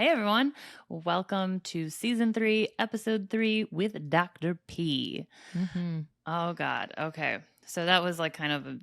Hey everyone, welcome to season 3, episode 3 with Dr. P. Oh God, okay. So that was like kind of a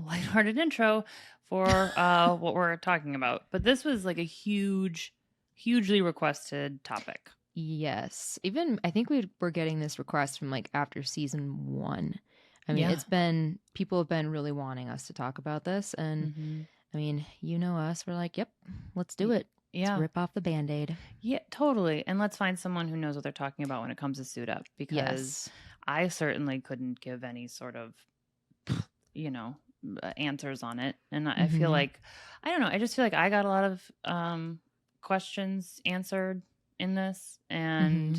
lighthearted intro for what we're talking about. But this was like a hugely requested topic. Yes. Even I think we're getting this request from like after season 1. I mean, Yeah. people have been really wanting us to talk about this. And Mm-hmm. I mean, you know us, we're like, yep, let's do it. Let's Yeah. rip off the Band-Aid. Yeah, totally. And let's find someone who knows what they're talking about when it comes to SUDEP, because Yes. I certainly couldn't give any sort of, answers on it. And I feel like, I don't know, I just feel like I got a lot of questions answered in this. And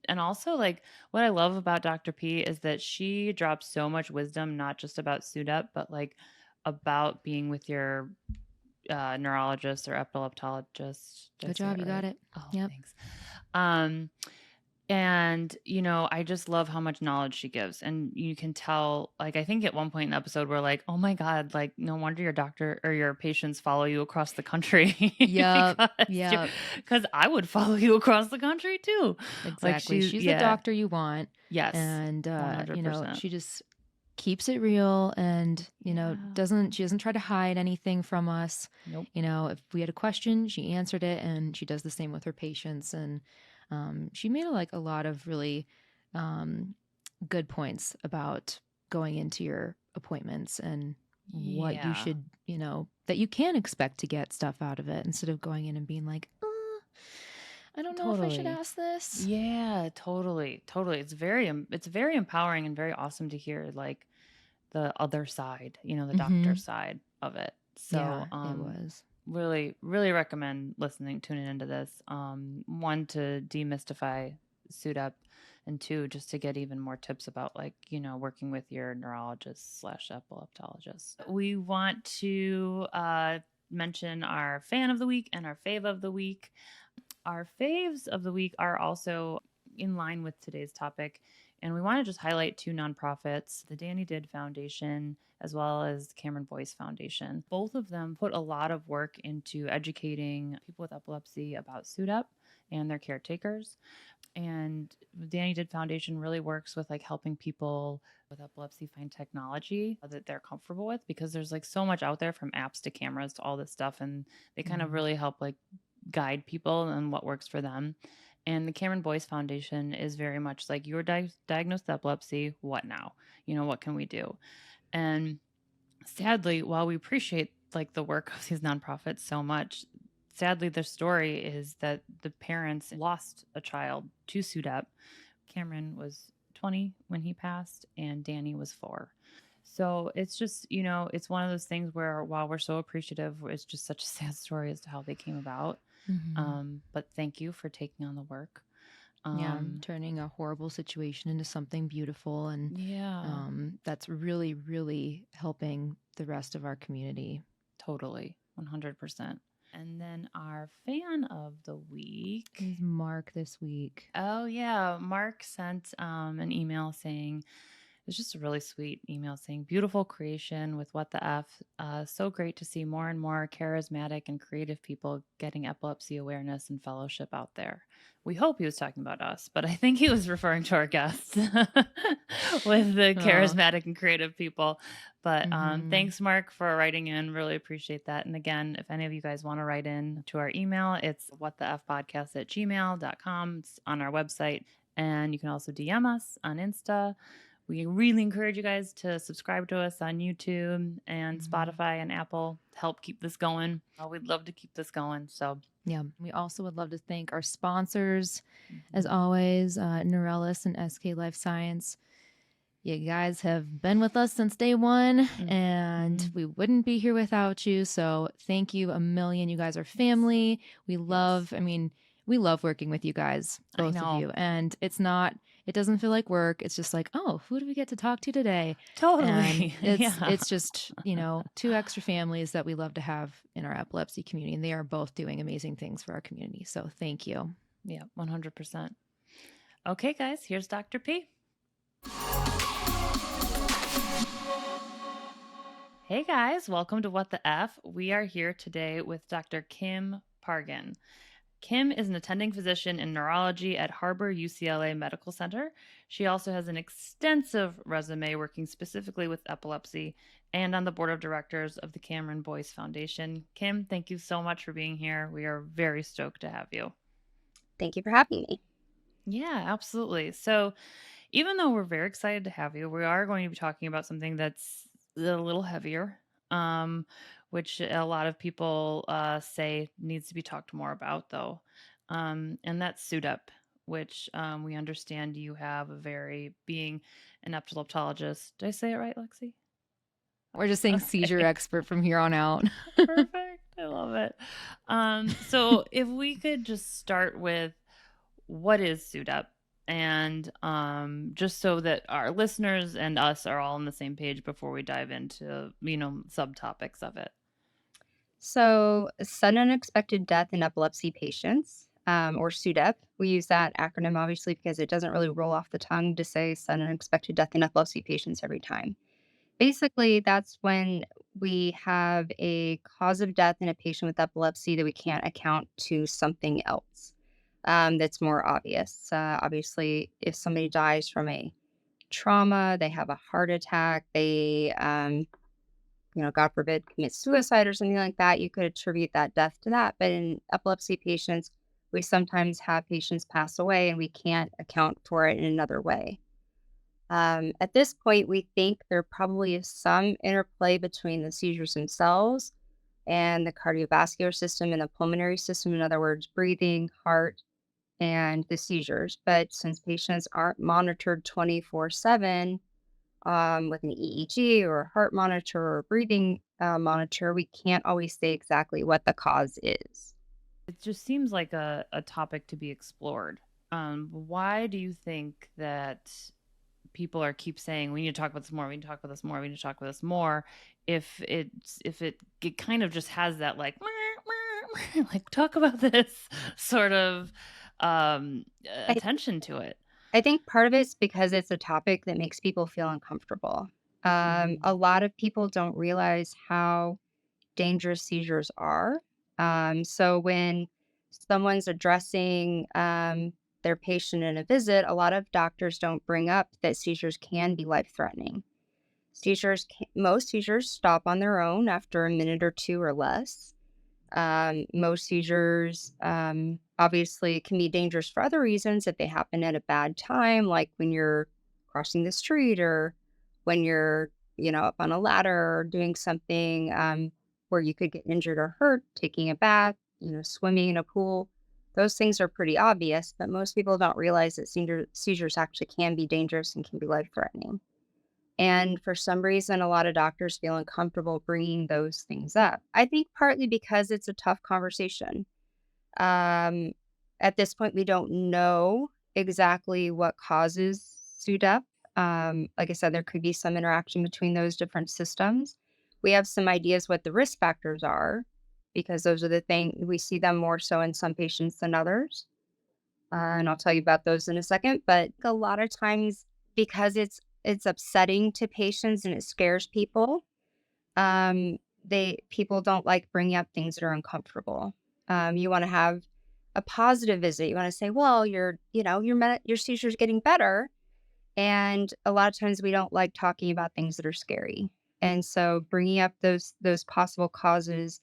also, like, what I love about Dr. P is that she drops so much wisdom, not just about SUDEP, but like about being with your neurologist or epileptologist. Did I Good say job. it You right? got it. Oh, Yep. thanks. And I just love how much knowledge she gives. And you can tell, like, I think at one point in the episode, we're like, oh my God, like, no wonder your doctor or your patients follow you across the country. Yep. Because I would follow you across the country too. Exactly. Like She's the doctor you want. Yes. And, 100%. she just keeps it real and, she doesn't try to hide anything from us. Nope. If we had a question, she answered it, and she does the same with her patients. And she made a lot of really good points about going into your appointments and what you should, that you can expect to get stuff out of it instead of going in and being like, I don't know if I should ask this. Yeah, totally. It's very empowering and very awesome to hear, like, the other side, the doctor side of it. So, yeah, it was. Really, really recommend tuning into this. One, to demystify SUDEP, and 2, just to get even more tips about, like, working with your neurologist / epileptologist. We want to mention our fan of the week and our fave of the week. Our faves of the week are also in line with today's topic, and we want to just highlight 2 nonprofits, the Danny Did Foundation as well as Cameron Boyce Foundation. Both of them put a lot of work into educating people with epilepsy about SUDEP and their caretakers. And the Danny Did Foundation really works with, like, helping people with epilepsy find technology that they're comfortable with, because there's, like, so much out there, from apps to cameras to all this stuff, and they kind of really help, like, guide people and what works for them. And the Cameron Boyce Foundation is very much like, you're diagnosed with epilepsy. What now? What can we do? And sadly, while we appreciate, like, the work of these nonprofits so much, sadly, their story is that the parents lost a child to SUDEP. Cameron was 20 when he passed, and Danny was 4. So it's just, it's one of those things where, while we're so appreciative, it's just such a sad story as to how they came about. But thank you for taking on the work. Turning a horrible situation into something beautiful. And that's really, really helping the rest of our community. Totally. 100%. And then our fan of the week is Mark this week. Oh, yeah. Mark sent an email saying, it's just a really sweet email saying, beautiful creation with What the F. So great to see more and more charismatic and creative people getting epilepsy awareness and fellowship out there. We hope he was talking about us, but I think he was referring to our guests with the charismatic and creative people. But thanks, Mark, for writing in. Really appreciate that. And again, if any of you guys want to write in to our email, it's whatthefpodcast@gmail.com. It's on our website. And you can also DM us on Insta. We really encourage you guys to subscribe to us on YouTube and Spotify and Apple to help keep this going. We'd love to keep this going. So, yeah, we also would love to thank our sponsors, as always, Neurelis and SK Life Science. You guys have been with us since day one, and we wouldn't be here without you. So thank you a million. You guys are family. We love working with you guys, both of you. And it doesn't feel like work. It's just like, oh, who do we get to talk to today? Totally. And it's just, 2 extra families that we love to have in our epilepsy community. And they are both doing amazing things for our community. So thank you. Yeah, 100%. Okay, guys, here's Dr. P. Hey guys, welcome to What the F. We are here today with Dr. Kim Pargeon. Kim is an attending physician in neurology at Harbor UCLA Medical Center. She also has an extensive resume working specifically with epilepsy and on the board of directors of the Cameron Boyce Foundation. Kim, thank you so much for being here. We are very stoked to have you. Thank you for having me. Yeah, absolutely. So, even though we're very excited to have you, we are going to be talking about something that's a little heavier, um, which a lot of people say needs to be talked more about, though. And that's SUDEP, which we understand you have being an epileptologist. Did I say it right, Lexi? We're just saying seizure expert from here on out. Perfect. I love it. So if we could just start with what is SUDEP? And just so that our listeners and us are all on the same page before we dive into, subtopics of it. So, sudden unexpected death in epilepsy patients, or SUDEP. We use that acronym obviously because it doesn't really roll off the tongue to say sudden unexpected death in epilepsy patients every time. Basically, that's when we have a cause of death in a patient with epilepsy that we can't account to something else that's more obvious. Obviously, if somebody dies from a trauma, they have a heart attack, they God forbid, commit suicide or something like that, you could attribute that death to that. But in epilepsy patients, we sometimes have patients pass away and we can't account for it in another way. At this point, we think there probably is some interplay between the seizures themselves and the cardiovascular system and the pulmonary system. In other words, breathing, heart, and the seizures. But since patients aren't monitored 24/7, with an EEG or a heart monitor or a breathing monitor, we can't always say exactly what the cause is. It just seems like a topic to be explored. Why do you think that people keep saying we need to talk about this more, we need to talk about this more, we need to talk about this more, if it kind of just has that like like talk about this sort of attention to it? I think part of it's because it's a topic that makes people feel uncomfortable. A lot of people don't realize how dangerous seizures are. So when someone's addressing their patient in a visit, a lot of doctors don't bring up that seizures can be life-threatening. Most seizures stop on their own after a minute or two or less. Most seizures obviously can be dangerous for other reasons if they happen at a bad time, like when you're crossing the street or when you're, up on a ladder or doing something where you could get injured or hurt, taking a bath, swimming in a pool. Those things are pretty obvious, but most people don't realize that seizures actually can be dangerous and can be life threatening. And for some reason, a lot of doctors feel uncomfortable bringing those things up. I think partly because it's a tough conversation. Um, at this point, we don't know exactly what causes SUDEP. Like I said, there could be some interaction between those different systems. We have some ideas what the risk factors are because those are the things we see them more so in some patients than others. And I'll tell you about those in a second. But a lot of times, because it's upsetting to patients and it scares people, people don't like bringing up things that are uncomfortable. You want to have a positive visit. You want to say, well, your seizure's getting better. And a lot of times we don't like talking about things that are scary. And so bringing up those possible causes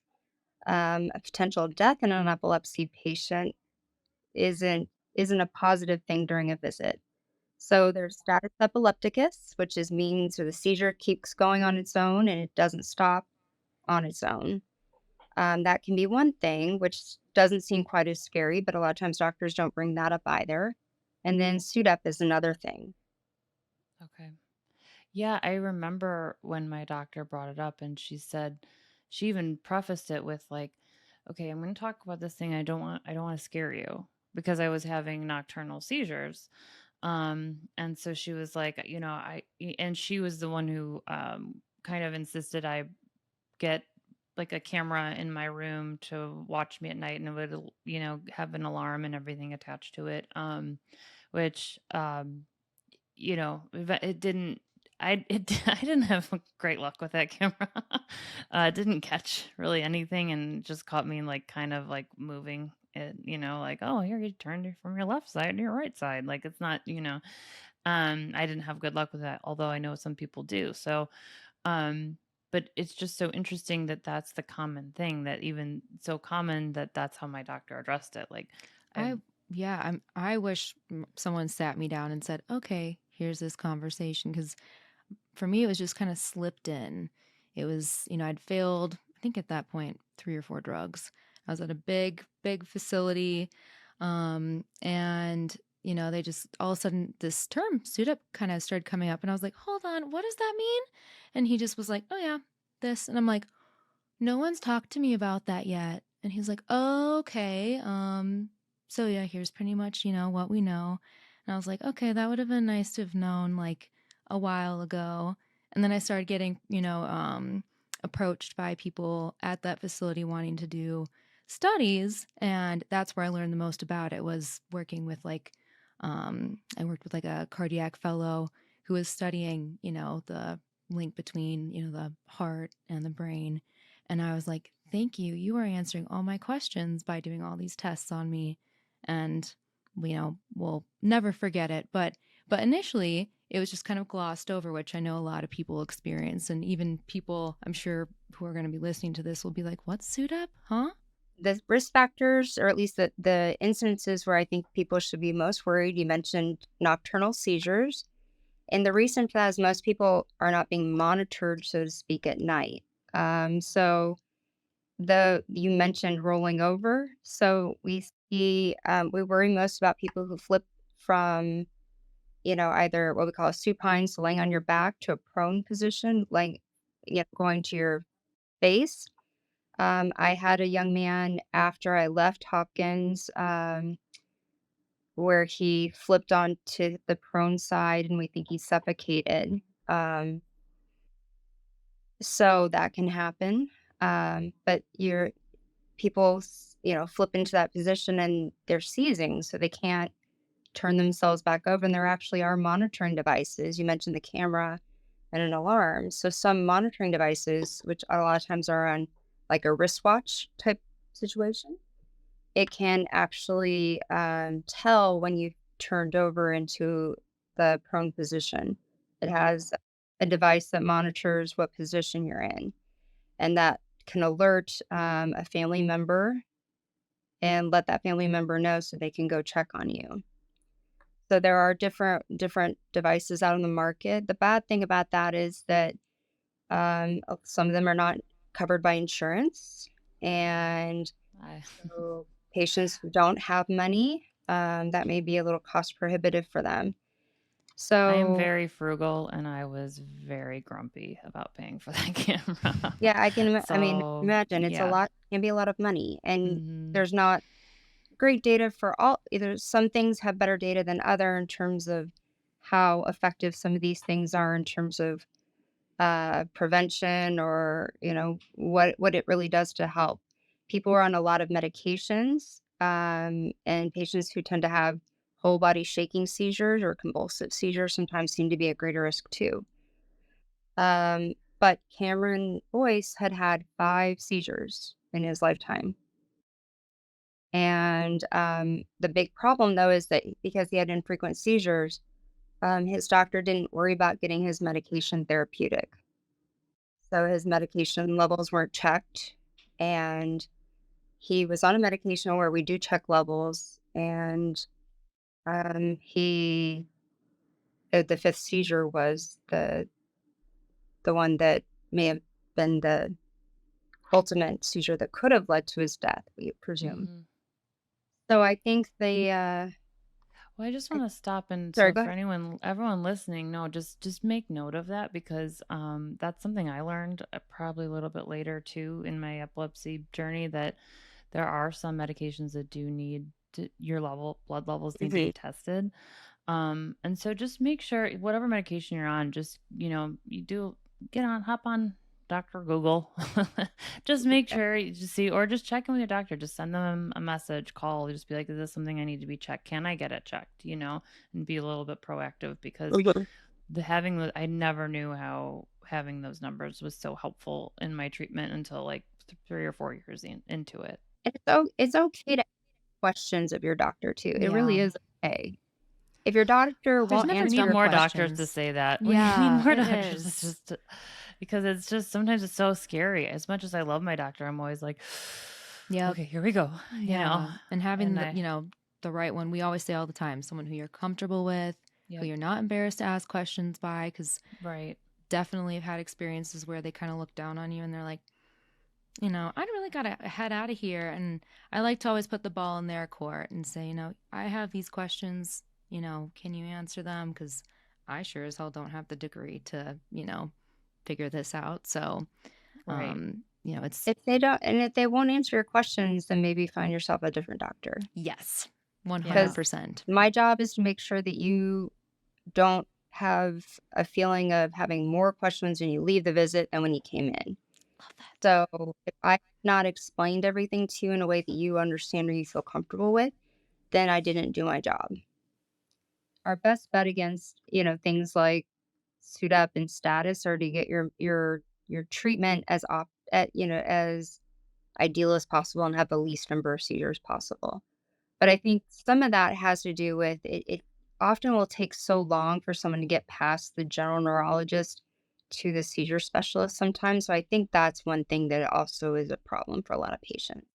of potential death in an epilepsy patient isn't a positive thing during a visit. So there's status epilepticus, which means the seizure keeps going on its own and it doesn't stop on its own. That can be one thing, which doesn't seem quite as scary, but a lot of times doctors don't bring that up either. And then SUDEP is another thing. Okay. Yeah, I remember when my doctor brought it up and she said, she even prefaced it with like, okay, I'm going to talk about this thing. I don't want to scare you because I was having nocturnal seizures. And so she was like, and she was the one who kind of insisted I get like a camera in my room to watch me at night, and it would, have an alarm and everything attached to it. Which, it didn't, I didn't have great luck with that camera. It didn't catch really anything and just caught me like kind of like moving it, like, oh, here you turned from your left side to your right side. Like it's not, I didn't have good luck with that, although I know some people do. So, um, but it's just so interesting that that's the common thing, that even so common that that's how my doctor addressed it. Like, I wish someone sat me down and said, okay, here's this conversation. Because for me, it was just kind of slipped in. It was, I'd failed, I think at that point, 3 or 4 drugs. I was at a big, big facility. And, they just all of a sudden this term SUDEP kind of started coming up. And I was like, hold on, what does that mean? And he just was like, oh, yeah, this. And I'm like, no one's talked to me about that yet. And he's like, oh, okay. So yeah, here's pretty much, what we know. And I was like, okay, that would have been nice to have known like a while ago. And then I started getting, approached by people at that facility wanting to do studies. And that's where I learned the most about it, was working with like, I worked with like a cardiac fellow who was studying, the link between, the heart and the brain. And I was like, thank you. You are answering all my questions by doing all these tests on me. And, we'll never forget it. But initially, it was just kind of glossed over, which I know a lot of people experience. And even people, I'm sure, who are going to be listening to this will be like, what's SUDEP? Huh? The risk factors, or at least the instances where I think people should be most worried, you mentioned nocturnal seizures. And the reason for that is most people are not being monitored, so to speak, at night. So you mentioned rolling over. So we worry most about people who flip from, either what we call a supine, so laying on your back, to a prone position, like, going to your face. I had a young man after I left Hopkins, where he flipped onto the prone side, and we think he suffocated. So that can happen. But people, flip into that position and they're seizing, so they can't turn themselves back over. And there actually are monitoring devices. You mentioned the camera and an alarm. So some monitoring devices, which a lot of times are on like a wristwatch type situation, it can actually tell when you've turned over into the prone position. It has a device that monitors what position you're in, and that can alert a family member and let that family member know so they can go check on you. So there are different devices out on the market. The bad thing about that is that some of them are not covered by insurance, and so patients who don't have money, that may be a little cost prohibitive for them. So I am very frugal, and I was very grumpy about paying for that camera. yeah, I mean, So, imagine it's yeah. can be a lot of money, and Mhm. there's not great data for all. Either some things have better data than other in terms of how effective some of these things are in terms of prevention, or what it really does to help. People are on a lot of medications, and patients who tend to have whole body shaking seizures or convulsive seizures sometimes seem to be at greater risk too. But Cameron Boyce had 5 seizures in his lifetime. And the big problem, though, is that because he had infrequent seizures, his doctor didn't worry about getting his medication therapeutic. So his medication levels weren't checked. And he was on a medication where we do check levels. And the fifth seizure was the one that may have been the ultimate seizure that could have led to his death, we presume. Mhm. So I think Well, I just want to stop, and sorry, so go for ahead. everyone listening, no, just make note of that, because that's something I learned probably a little bit later too in my epilepsy journey, that there are some medications that do need your blood levels need to be tested. And so just make sure whatever medication you're on, just, you do hop on Dr. Google. Just make Yeah. sure you just see, or just check in with your doctor. Just send them a message, call, just be like, is this something I need to be checked? Can I get it checked? And be a little bit proactive, because I never knew how having those numbers was so helpful in my treatment until like 3 or 4 years into it. It's okay to ask questions of your doctor too. It really Yeah. is okay. If your doctor There's won't never We need answer dumb your more doctors to questions. say that. We need Yeah, more it doctors. It's is. just because it's just sometimes it's so scary. As much as I love my doctor, I'm always like, Yep. okay, here we go. You know, Yeah. And having and the right one, we always say all the time, someone who you're comfortable with, who yep, you're not embarrassed to ask questions by, because right, definitely have had experiences where they kind of look down on you and they're like, I really got to head out of here. And I like to always put the ball in their court and say, I have these questions, can you answer them? Because I sure as hell don't have the degree to, figure this out. So, right. it's, if they don't, and if they won't answer your questions, then maybe find yourself a different doctor. yes, Yeah, 100%. My job is to make sure that you don't have a feeling of having more questions when you leave the visit than when you came in. Love that. So if I have not explained everything to you in a way that you understand or you feel comfortable with, then I didn't do my job. Our best bet against, things like SUDEP and status are to get your treatment as ideal as possible and have the least number of seizures possible. But I think some of that has to do with it often will take so long for someone to get past the general neurologist to the seizure specialist sometimes. So I think that's one thing that also is a problem for a lot of patients.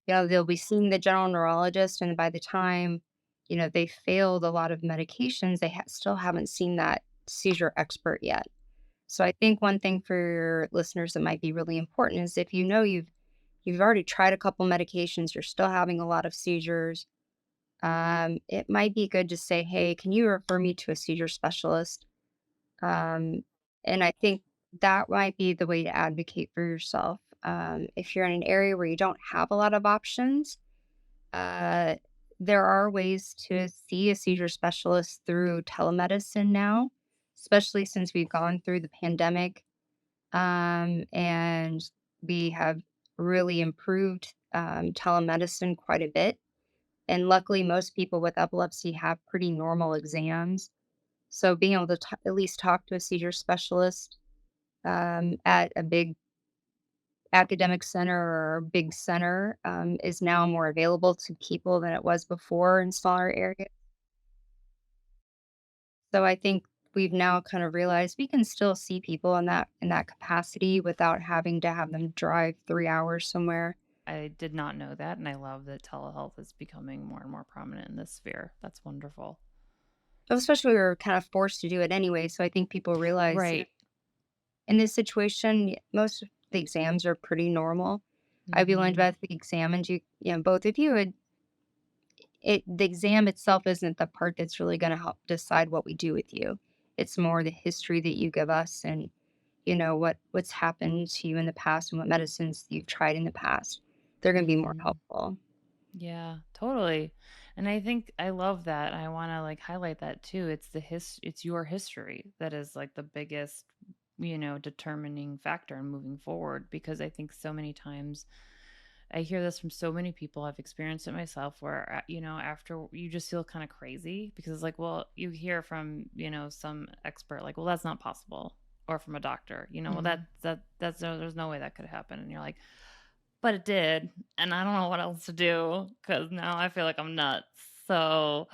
They'll be seeing the general neurologist, and by the time, they failed a lot of medications, they still haven't seen that seizure expert yet. So I think one thing for your listeners that might be really important is if you've already tried a couple medications, you're still having a lot of seizures, it might be good to say, "Hey, can you refer me to a seizure specialist?" Um, and I think that might be the way to advocate for yourself. If you're in an area where you don't have a lot of options, uh, there are ways to see a seizure specialist through telemedicine now, especially since we've gone through the pandemic. And we have really improved telemedicine quite a bit. And luckily, most people with epilepsy have pretty normal exams. So being able to at least talk to a seizure specialist at a big academic center or a big center is now more available to people than it was before in smaller areas. So I think we've now kind of realized we can still see people in that capacity without having to have them drive 3 hours somewhere. I did not know that, and I love that telehealth is becoming more and more prominent in this sphere. That's wonderful. Especially we were kind of forced to do it anyway. So I think people realize Right. in this situation, most of the exams are pretty normal. I'd be willing to bet if we examined you, both of you, the exam itself isn't the part that's really going to help decide what we do with you. It's more the history that you give us and what's happened to you in the past and what medicines you've tried in the past. They're going to be more helpful. Yeah, totally. And I think I love that. I want to like highlight that too. It's your history that is like the biggest, determining factor in moving forward, because I think so many times I hear this from so many people. I've experienced it myself where, after you just feel kind of crazy because it's like, well, you hear from, some expert, like, well, that's not possible. Or from a doctor, well, that's there's no way that could happen. And you're like, but it did. And I don't know what else to do because now I feel like I'm nuts. So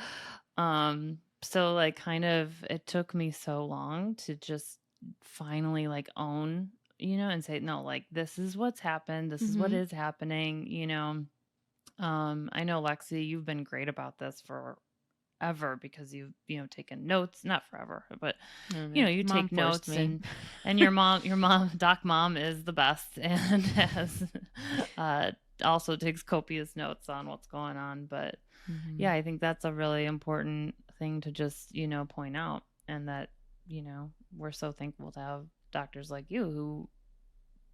like kind of it took me so long to just finally like own, and say, no, like this is what's happened. This is what is happening. I know Lexi, you've been great about this forever because you've, taken notes, not forever, but you Mom take forced notes me. and your mom, doc mom is the best and has, also takes copious notes on what's going on. But yeah, I think that's a really important thing to just, point out, and that, we're so thankful to have doctors like you who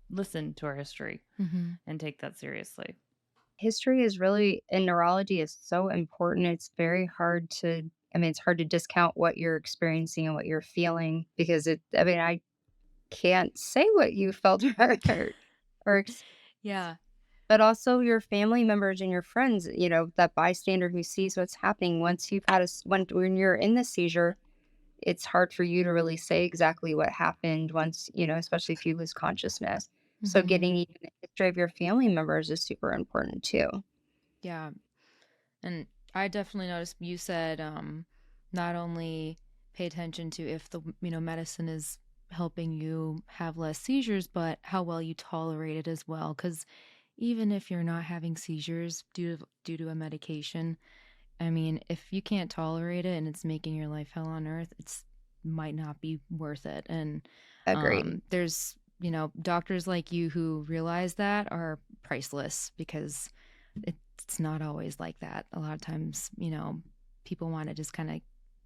listen to our history and take that seriously. History is really in neurology is so important. It's very hard to, it's hard to discount what you're experiencing and what you're feeling because I can't say what you felt or Yeah. but also your family members and your friends, that bystander who sees what's happening once you've had when you're in the seizure, it's hard for you to really say exactly what happened once, especially if you lose consciousness. So getting even the history of your family members is super important too. Yeah. And I definitely noticed you said not only pay attention to if the medicine is helping you have less seizures, but how well you tolerate it as well. Because even if you're not having seizures due to a medication, I mean, if you can't tolerate it and it's making your life hell on earth, it's might not be worth it. And Agreed. there's doctors like you who realize that are priceless because it's not always like that. A lot of times, people want to just kind of,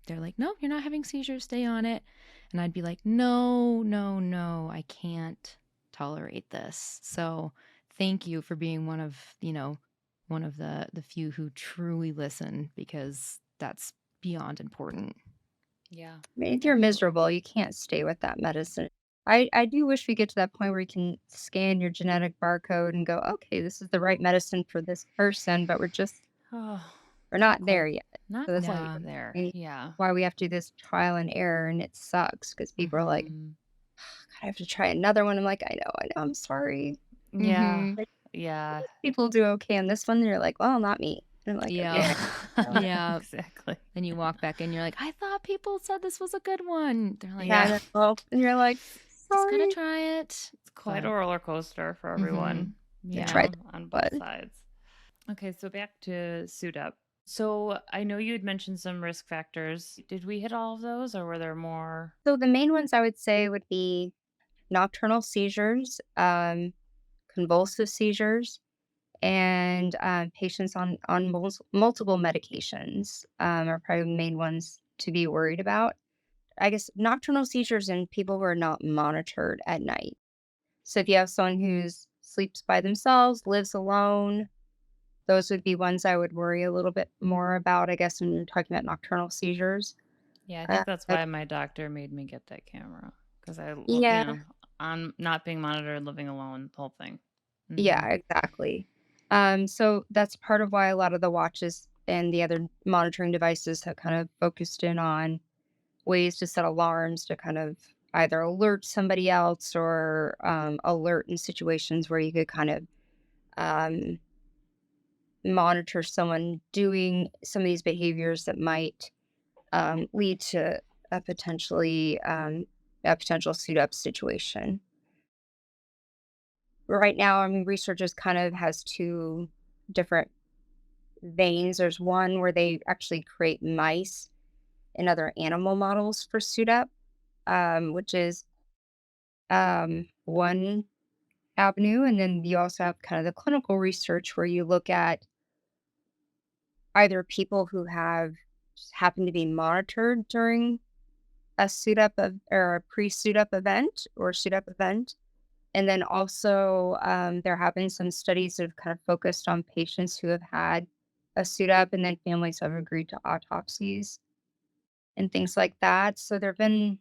they're like, no, you're not having seizures, stay on it. And I'd be like, no, no, no, I can't tolerate this. So thank you for being one of, one of the few who truly listen, because that's beyond important. Yeah. I mean, if you're miserable, you can't stay with that medicine. I do wish we get to that point where you can scan your genetic barcode and go, okay, this is the right medicine for this person, but Oh, we're not quite, there yet. not So that's quite there. Yeah. why we have to do this trial and error, and it sucks because people are like, Mhm. God, I have to try another one. I'm like, I know, I'm sorry. Yeah. Like, Yeah. people do okay on this one. And you're like, well, not me. And I'm like, Yeah. okay. Yeah. Exactly. Then you walk back in, you're like, I thought people said this was a good one. They're like, Yeah, Yeah. and you're like, just gotta sorry. try it. It's quite But a roller coaster for everyone, I yeah. tried, on both but sides. Okay, so back to SUDEP. So I know you had mentioned some risk factors. Did we hit all of those, or were there more? so the main ones I would say would be nocturnal seizures, convulsive seizures, and patients on multiple medications are probably the main ones to be worried about. I guess nocturnal seizures in people who are not monitored at night. So if you have someone who's sleeps by themselves, lives alone, those would be ones I would worry a little bit more about, I guess, when you're talking about nocturnal seizures. Yeah, I Uh, think that's why my doctor made me get that camera, because yeah, on not being monitored, living alone, the whole thing. yeah, exactly. So that's part of why a lot of the watches and the other monitoring devices have kind of focused in on ways to set alarms to kind of either alert somebody else or alert in situations where you could kind of um, monitor someone doing some of these behaviors that might lead to a potential suit up situation. Right now, I mean, researchers kind of has two different veins. There's one where they actually create mice and other animal models for suit up, which is one avenue. And then you also have kind of the clinical research where you look at either people who have just happened to be monitored during a suit up or a pre suit up event or suit up event. And then also, there have been some studies that have kind of focused on patients who have had a suit up, and then families have agreed to autopsies and things like that. So there have been,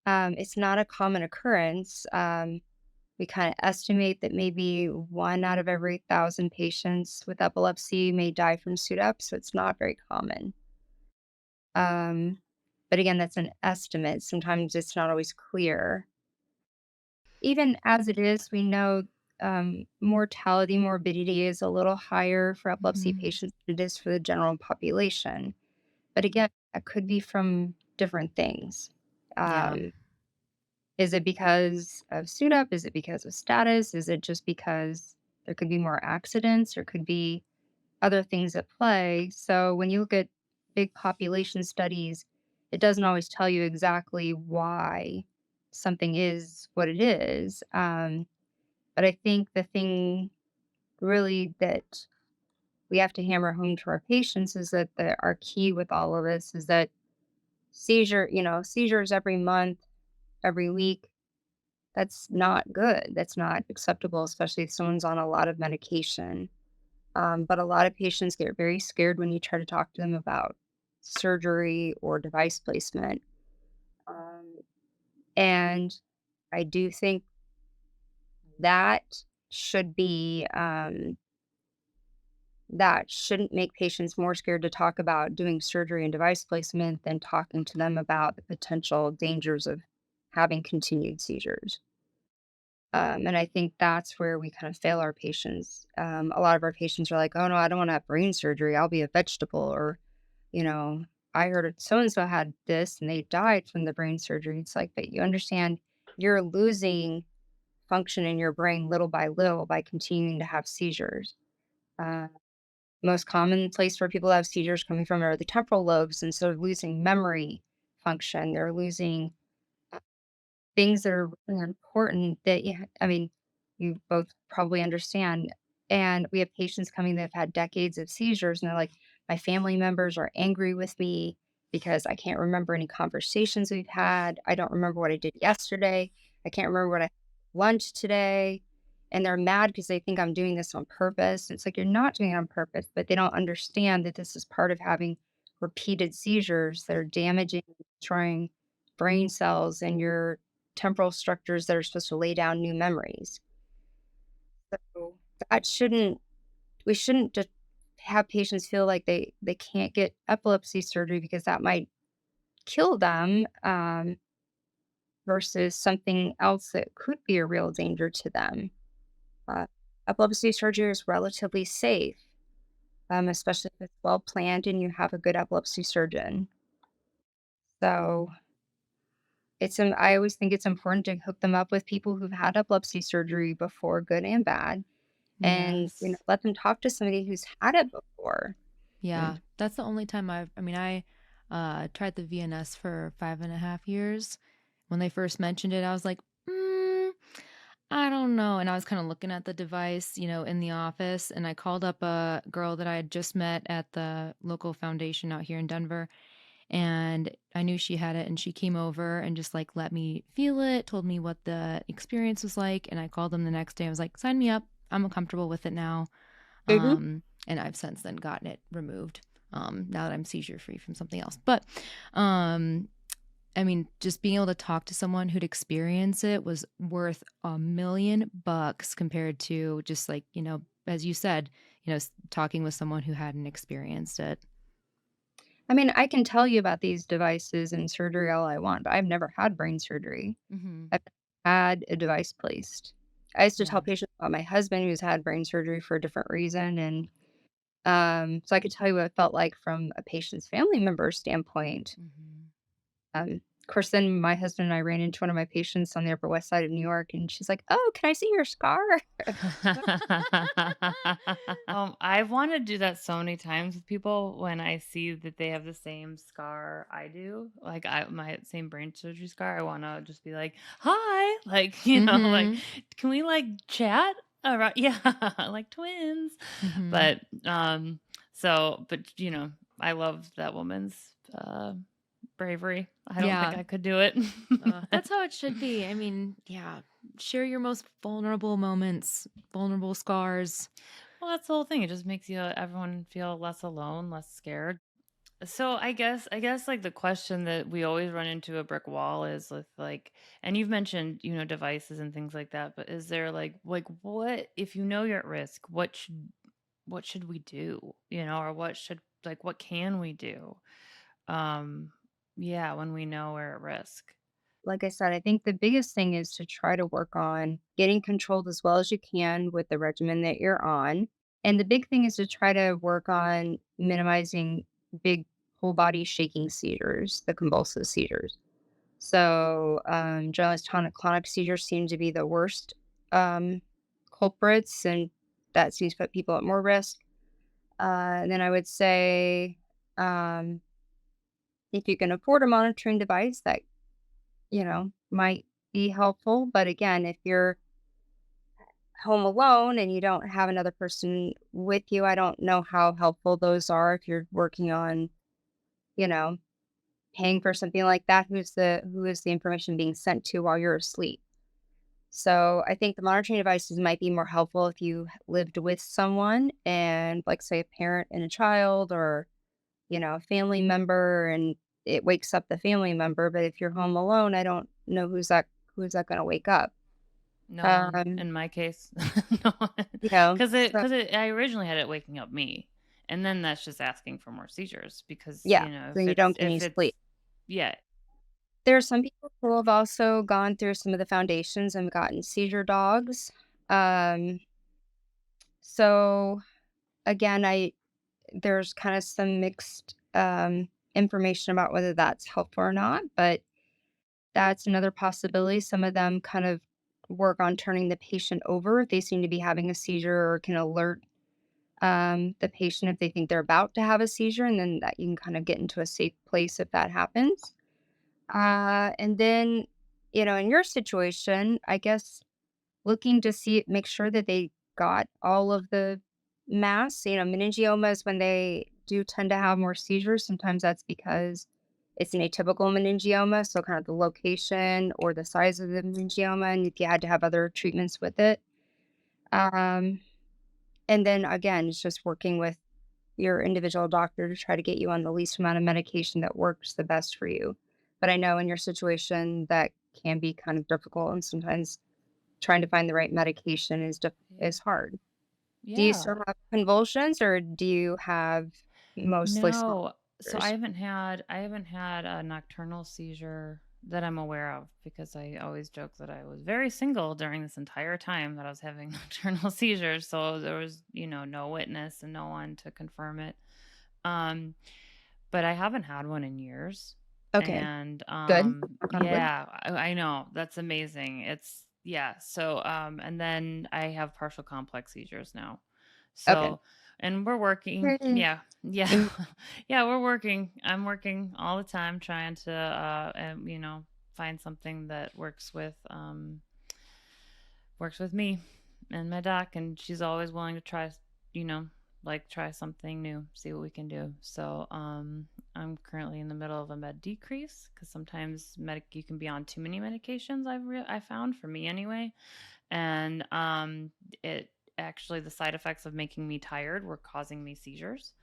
it's not a common occurrence. We kind of estimate that maybe 1 out of every 1,000 patients with epilepsy may die from suit up. So it's not very common. Um, but again, that's an estimate. Sometimes it's not always clear. Even as it is, we know mortality, morbidity is a little higher for epilepsy patients than it is for the general population. But again, that could be from different things. Yeah. Um, is it because of SUDEP? Is it because of status? Is it just because there could be more accidents or could be other things at play? So when you look at big population studies, it doesn't always tell you exactly why something is what it is. But I think the thing really that we have to hammer home to our patients is that our key with all of this is that seizures every month, every week, that's not good. That's not acceptable, especially if someone's on a lot of medication. But a lot of patients get very scared when you try to talk to them about surgery or device placement. Um, and I do think that should be that shouldn't make patients more scared to talk about doing surgery and device placement than talking to them about the potential dangers of having continued seizures. And I think that's where we kind of fail our patients. A lot of our patients are like, oh no, I don't want to have brain surgery. I'll be a vegetable. Or, you know, I heard so and so had this and they died from the brain surgery. It's like, but you understand you're losing function in your brain little by little by continuing to have seizures. Uh, Most common place where people have seizures coming from are the temporal lobes. And so losing memory function, they're losing things that are really important that I mean, you both probably understand. And we have patients coming that have had decades of seizures, and they're like, my family members are angry with me because I can't remember any conversations we've had. I don't remember what I did yesterday. I can't remember what I had for lunch today. And they're mad because they think I'm doing this on purpose. It's like you're not doing it on purpose, but they don't understand that this is part of having repeated seizures that are damaging, destroying brain cells and your temporal structures that are supposed to lay down new memories. So that shouldn't we shouldn't just have patients feel like they can't get epilepsy surgery because that might kill them, versus something else that could be a real danger to them. Uh, Epilepsy surgery is relatively safe, especially if it's well planned and you have a good epilepsy surgeon. So I always think it's important to hook them up with people who've had epilepsy surgery before, good and bad, and, Yes. let them talk to somebody who's had it before. Yeah, And that's the only time I tried the VNS for 5.5 years. When they first mentioned it, I was like, I don't know. And I was kind of looking at the device, in the office, and I called up a girl that I had just met at the local foundation out here in Denver. And I knew she had it, and she came over and just like let me feel it, told me what the experience was like. And I called them the next day. I was like, sign me up. I'm comfortable with it now. Mhm. And I've since then gotten it removed. Now that I'm seizure free from something else. But um, I mean, just being able to talk to someone who'd experienced it was worth $1 million compared to just like, as you said, talking with someone who hadn't experienced it. I mean, I can tell you about these devices and surgery all I want, but I've never had brain surgery. Mm-hmm. I've had a device placed. I used to tell Yeah. patients about my husband who's had brain surgery for a different reason, and, so I could tell you what it felt like from a patient's family member standpoint. Mm-hmm. Of course, then my husband and I ran into one of my patients on the Upper West Side of New York, and she's like, "Oh, can I see your scar?" I want to do that so many times with people when I see that they have the same scar I do, like my same brain surgery scar. I want to just be like, "Hi," like like, Mm-hmm. can we like chat? All right, yeah, like twins. Mm-hmm. But but I love that woman's bravery. I don't think Yeah. I could do it. That's how it should be. I mean, yeah, share your most vulnerable moments, vulnerable scars. Well, that's the whole thing. It just makes everyone feel less alone, less scared. So I guess like the question that we always run into a brick wall is with like, and you've mentioned, devices and things like that, but is there like what if you know you're at risk, what should we do? Or what can we do? Um yeah, when we know we're at risk. Like I said, I think the biggest thing is to try to work on getting controlled as well as you can with the regimen that you're on. And the big thing is to try to work on minimizing big whole body shaking seizures, the convulsive seizures. So, generalized tonic-clonic seizures seem to be the worst culprits, and that seems to put people at more risk. And then I would say, um, if you can afford a monitoring device, that might be helpful. But again, if you're home alone and you don't have another person with you, I don't know how helpful those are if you're working on, you know, paying for something like that. Who is the information being sent to while you're asleep? So I think the monitoring devices might be more helpful if you lived with someone and like say a parent and a child or, a family member and it wakes up the family member. But if you're home alone, I don't know who's that going to wake up. No one Um, in my case. No one. you know, Because so I originally had it waking up me, and then that's just asking for more seizures because, yeah, you know, so you don't get any if it's sleep. yeah. There are some people who have also gone through some of the foundations and gotten seizure dogs. Um, so again, I there's kind of some mixed information about whether that's helpful or not, but that's another possibility. Some of them kind of work on turning the patient over if they seem to be having a seizure, or can alert the patient if they think they're about to have a seizure, and then that you can kind of get into a safe place if that happens. And then, in your situation, I guess looking to see, make sure that they got all of the mass. Meningiomas, when they do tend to have more seizures, sometimes that's because it's an atypical meningioma. So, kind of the location or the size of the meningioma, and if you had to have other treatments with it. Um, and then again, it's just working with your individual doctor to try to get you on the least amount of medication that works the best for you. But I know in your situation that can be kind of difficult, and sometimes trying to find the right medication Yeah. is hard. Do you Yeah. still have convulsions, or do you have mostly small No. So seizures? I haven't had a nocturnal seizure that I'm aware of because I always joke that I was very single during this entire time that I was having nocturnal seizures. So there was, no witness and no one to confirm it. Um, but I haven't had one in years. Okay, And good. Knock on wood. yeah, I know. That's amazing. It's yeah. So and then I have partial complex seizures now. Okay. So and we're working. Yay. Yeah. Yeah. Mm, Yeah, we're working. I'm working all the time trying to find something that works with me and my doc, and she's always willing to try, you know, try something new, see what we can do. So, I'm currently in the middle of a med decrease because sometimes you can be on too many medications. I found for me anyway, and it actually the side effects of making me tired were causing me seizures.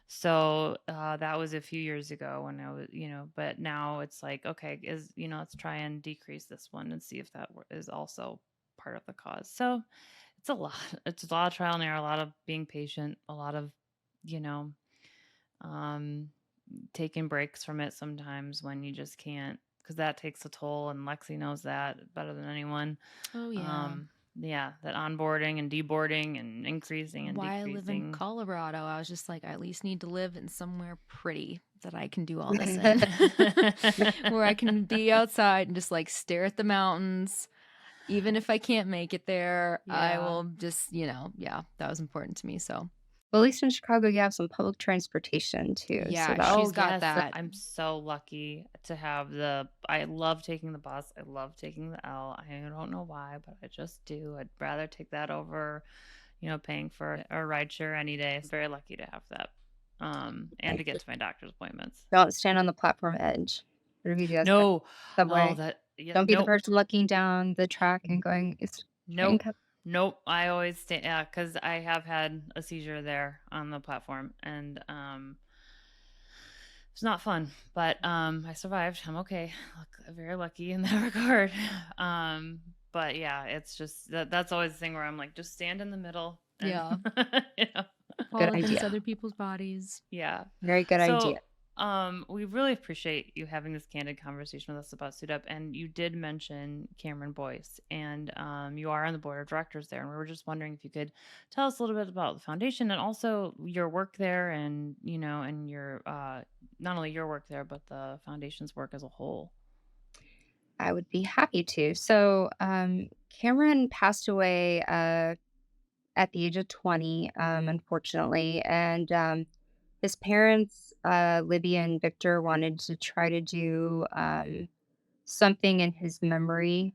So that was a few years ago when I was, but now it's like, okay, let's try and decrease this one and see if that is also part of the cause. So it's a lot. It's a lot of trial and error, a lot of being patient, a lot of, you know, um, taking breaks from it sometimes when you just can't, because that takes a toll. And Lexi knows that better than anyone. Oh yeah. Um, yeah, that onboarding and deboarding and increasing and Why I live in decreasing. Colorado, I was just like, I at least need to live in somewhere pretty that I can do all this in, where I can be outside and just like stare at the mountains. Even if I can't make it there, I Yeah. will just, yeah, that was important to me. So, Well, at least in Chicago, you have some public transportation too. So yeah, that Oh, she's got yes, that. I'm so lucky to have I love taking the bus. I love taking the L. I don't know why, but I just do. I'd rather take that over, paying for a ride share any day. So very lucky to have that. And to get to my doctor's appointments. don't stand on the platform edge. Whatever you do, that's No. Oh, subway. that yeah, Don't be the nope. person looking down the track and going, "It's train Nope. coming." Nope. I always stay because I have had a seizure there on the platform, and it's not fun, but I survived. I'm okay. Very lucky in that regard. But yeah, it's just that's always the thing where I'm like, just stand in the middle and Yeah. you know. Good Fall against idea. other people's bodies. Yeah. Very good idea. So, we really appreciate you having this candid conversation with us about SUDEP. And you did mention Cameron Boyce, and you are on the board of directors there. And we were just wondering if you could tell us a little bit about the foundation and also your work there, and and your not only your work there, but the foundation's work as a whole. I would be happy to. So, Cameron passed away at the age of 20, unfortunately. And his parents, Libby and Victor, wanted to try to do something in his memory.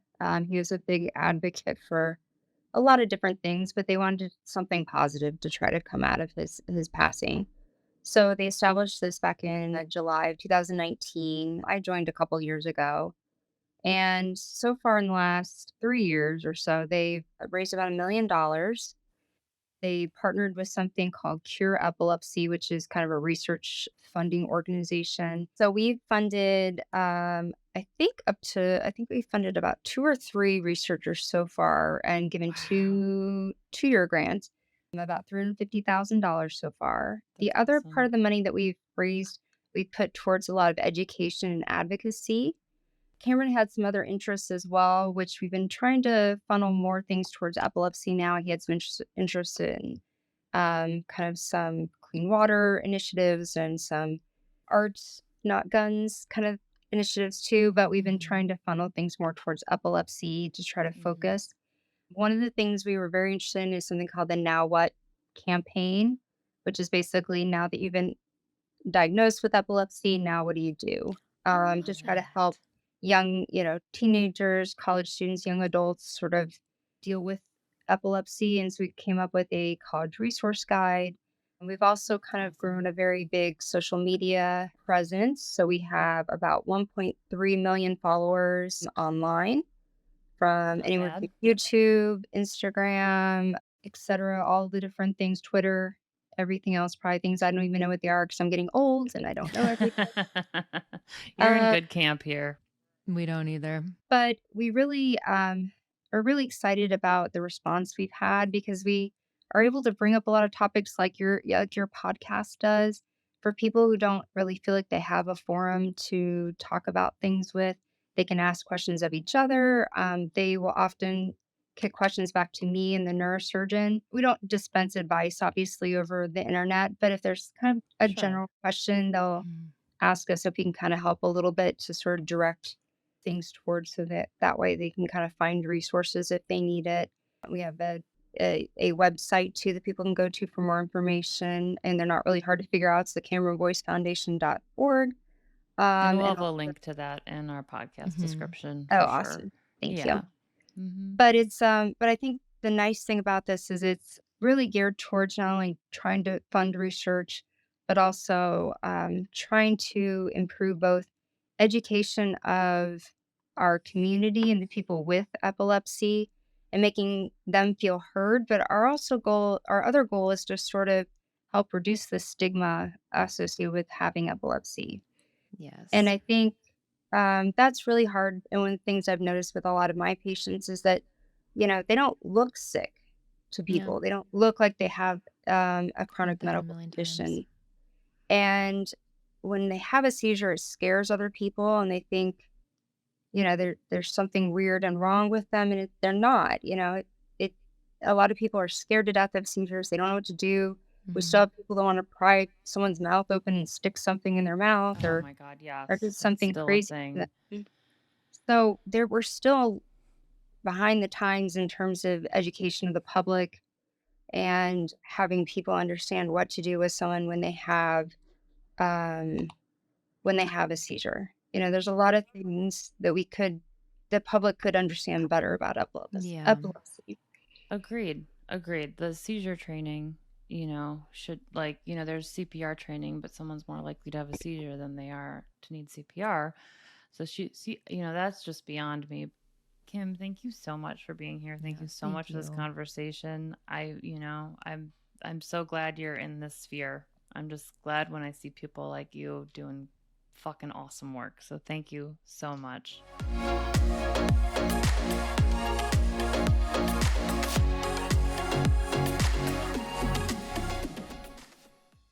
He was a big advocate for a lot of different things, but they wanted something positive to try to come out of his passing. So they established this back in July of 2019. I joined a couple years ago. And so far in the last 3 years or so, they've raised about $1 million. They partnered with something called Cure Epilepsy, which is kind of a research funding organization. So we've funded, I think we funded about 2 or 3 researchers so far and given two-year grants, about $350,000 so far. The That's other awesome. part of the money that we've raised, we put towards a lot of education and advocacy. Cameron had some other interests as well, which we've been trying to funnel more things towards epilepsy now. He had some interest in kind of some clean water initiatives and some arts, not guns kind of initiatives too. But we've been trying to funnel things more towards epilepsy to try to focus. One of the things we were very interested in is something called the Now What campaign, which is basically now that you've been diagnosed with epilepsy, now what do you do? To try to help young, teenagers, college students, young adults sort of deal with epilepsy. And so we came up with a college resource guide. And we've also kind of grown a very big social media presence. So we have about 1.3 million followers online from Not anywhere bad. from YouTube, Instagram, etc., all the different things, Twitter, everything else, probably things I don't even know what they are because I'm getting old and I don't know everything. You're in Uh, good camp here. We don't either. But we really are really excited about the response we've had because we are able to bring up a lot of topics like your podcast does for people who don't really feel like they have a forum to talk about things with. They can ask questions of each other. They will often kick questions back to me and the neurosurgeon. We don't dispense advice, obviously, over the internet, but if there's kind of a Sure. general question, they'll ask us if we can kind of help a little bit to sort of direct things towards so that way they can kind of find resources if they need it. We have a website too that people can go to for more information, and they're not really hard to figure out. It's the CameronBoyceFoundation.org. And we'll And have a link to that in our podcast description oh, for awesome. sure. Thank Yeah. you. But but I think the nice thing about this is it's really geared towards not only trying to fund research, but also trying to improve both education of our community and the people with epilepsy and making them feel heard. But our other goal is to sort of help reduce the stigma associated with having epilepsy. Yes. And I think that's really hard. And one of the things I've noticed with a lot of my patients is that, they don't look sick to people. They don't look like they have a chronic that a medical million condition. times. And when they have a seizure, it scares other people and they think, there's something weird and wrong with them. And they're not, a lot of people are scared to death of seizures. They don't know what to do. We still have people that want to pry someone's mouth open and stick something in their mouth Oh or my God, yes. do That's something still a crazy. thing. So we're still behind the times in terms of education of the public and having people understand what to do with someone when they have a seizure. There's a lot of things that the public could understand better about epilepsy. Agreed. The seizure training, should there's CPR training, but someone's more likely to have a seizure than they are to need CPR. So that's just beyond me. Kim, thank you so much for being here. Thank you so much for this conversation. I'm so glad you're in this sphere. I'm just glad when I see people like you doing fucking awesome work. So thank you so much.